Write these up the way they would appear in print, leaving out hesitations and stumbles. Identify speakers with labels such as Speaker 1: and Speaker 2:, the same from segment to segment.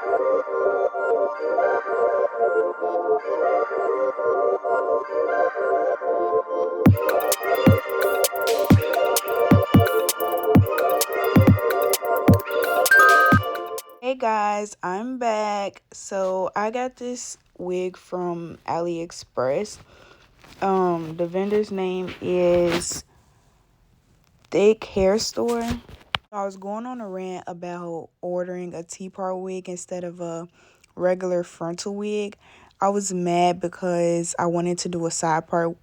Speaker 1: Hey guys, I'm back. So I got this wig from AliExpress. The vendor's name is Thick Hair Store. I was going on a rant about ordering a T-part wig instead of a regular frontal wig. I was mad because I wanted to do a side part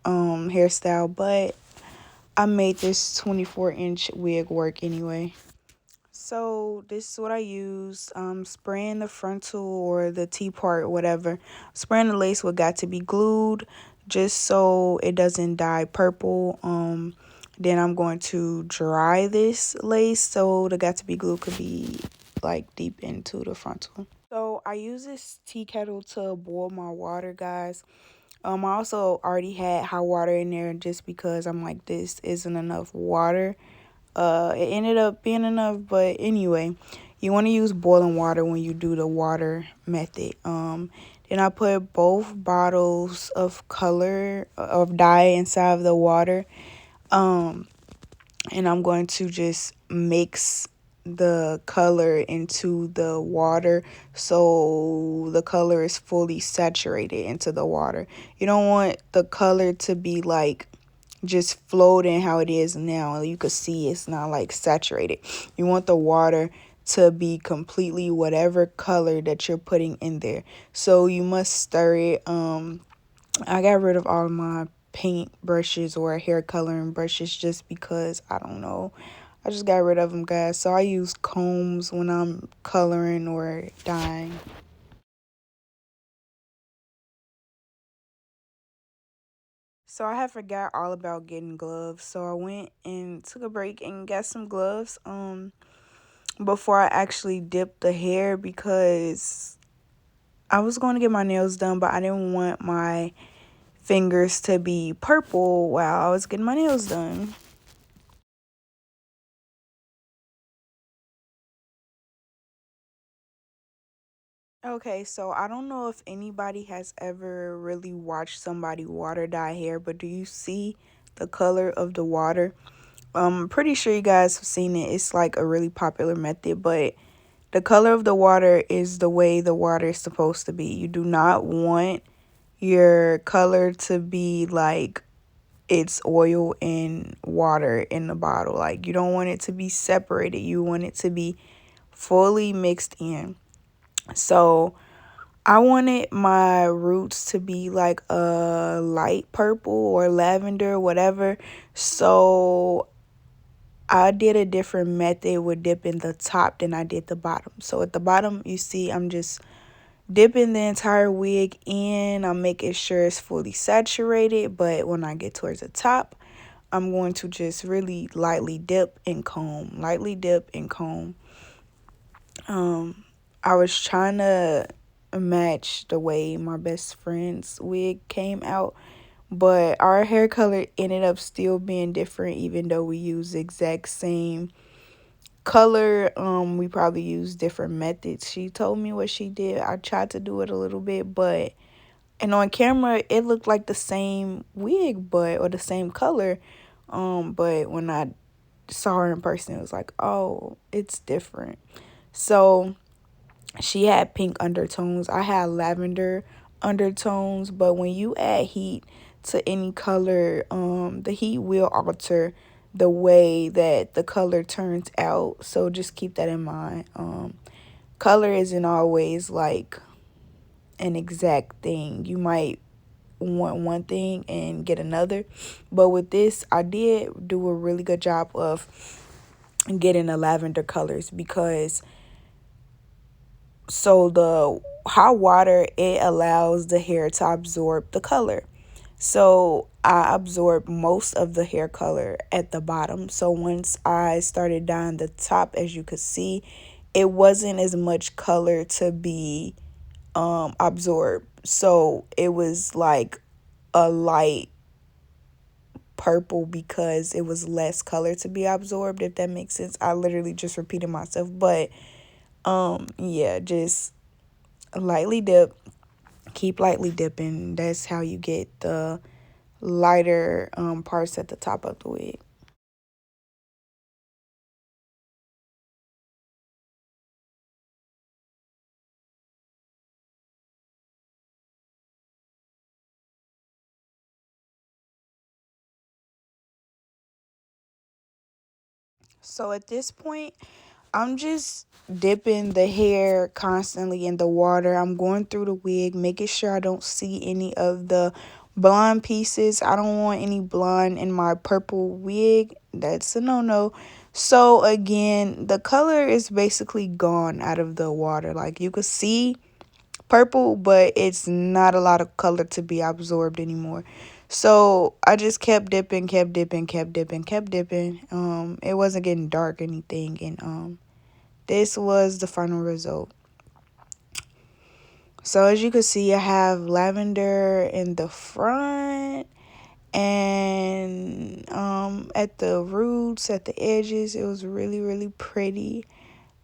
Speaker 1: hairstyle, but I made this 24-inch wig work anyway. So this is what I use. Spraying the frontal or the T-part, whatever. Spraying the lace what got to be glued just so it doesn't dye purple. Then I'm going to dry this lace so the got to be glue could be like deep into the frontal. So I use this tea kettle to boil my water, guys. I also already had hot water in there just because I'm like, this isn't enough water. It ended up being enough, but anyway, you want to use boiling water when you do the water method. Then I put both bottles of color of dye inside of the water. And I'm going to just mix the color into the water so the color is fully saturated into the water. You don't want the color to be like just floating how it is now. You could see it's not like saturated. You want the water to be completely whatever color that you're putting in there. So you must stir it. I got rid of all of my paint brushes or hair coloring brushes just because I don't know. I just got rid of them, guys. So I use combs when I'm coloring or dyeing. So I had forgot all about getting gloves. So I went and took a break and got some gloves before I actually dipped the hair because I was going to get my nails done, but I didn't want my fingers to be purple while I was getting my nails done. Okay, so I don't know if anybody has ever really watched somebody water dye hair, but do you see the color of the water? I'm pretty sure you guys have seen it. It's like a really popular method, but the color of the water is the way the water is supposed to be. You do not want your color to be like it's oil and water in the bottle. Like, you don't want it to be separated. You want it to be fully mixed in. So I wanted my roots to be like a light purple or lavender, whatever. So I did a different method with dipping the top than I did the bottom. So at the bottom, you see, I'm just dipping the entire wig in. I'm making sure it's fully saturated. But when I get towards the top, I'm going to just really lightly dip and comb. Lightly dip and comb. I was trying to match the way my best friend's wig came out, but our hair color ended up still being different even though we used the exact same color. We probably used different methods. She told me what she did. I tried to do it a little bit, but and on camera it looked like the same wig but or the same color. But when I saw her in person, it was like, oh, it's different. So she had pink undertones. I had lavender undertones, but when you add heat to any color, the heat will alter the way that the color turns out. So just keep that in mind. Color isn't always like an exact thing. You might want one thing and get another, but with this, I did do a really good job of getting the lavender colors because so the hot water, it allows the hair to absorb the color. So I absorbed most of the hair color at the bottom. So once I started dyeing the top, as you could see, it wasn't as much color to be absorbed. So it was like a light purple because it was less color to be absorbed, if that makes sense. I literally just repeated myself, but Yeah, just lightly dip, keep lightly dipping. That's how you get the lighter parts at the top of the wig. So at this point, I'm just dipping the hair constantly in the water. I'm going through the wig, making sure I don't see any of the blonde pieces. I don't want any blonde in my purple wig. That's a no-no. So again, the color is basically gone out of the water. Like you could see purple, but it's not a lot of color to be absorbed anymore. So I just kept dipping, kept dipping, kept dipping, kept dipping. It wasn't getting dark or anything, and this was the final result. So as you can see, I have lavender in the front, and at the roots, at the edges, it was really pretty.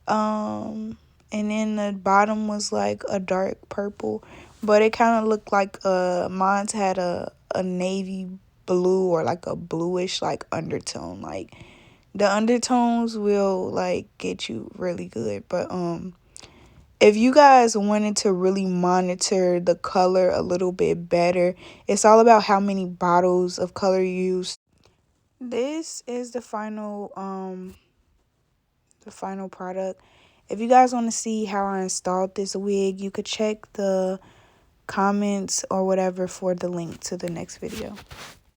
Speaker 1: And then the bottom was like a dark purple, but it kind of looked like mine's had a navy blue or like a bluish like undertone. Like the undertones will like get you really good, but if you guys wanted to really monitor the color a little bit better, it's all about how many bottles of color you use. This is the final product. If you guys want to see how I installed this wig, you could check the comments or whatever for the link to the next video.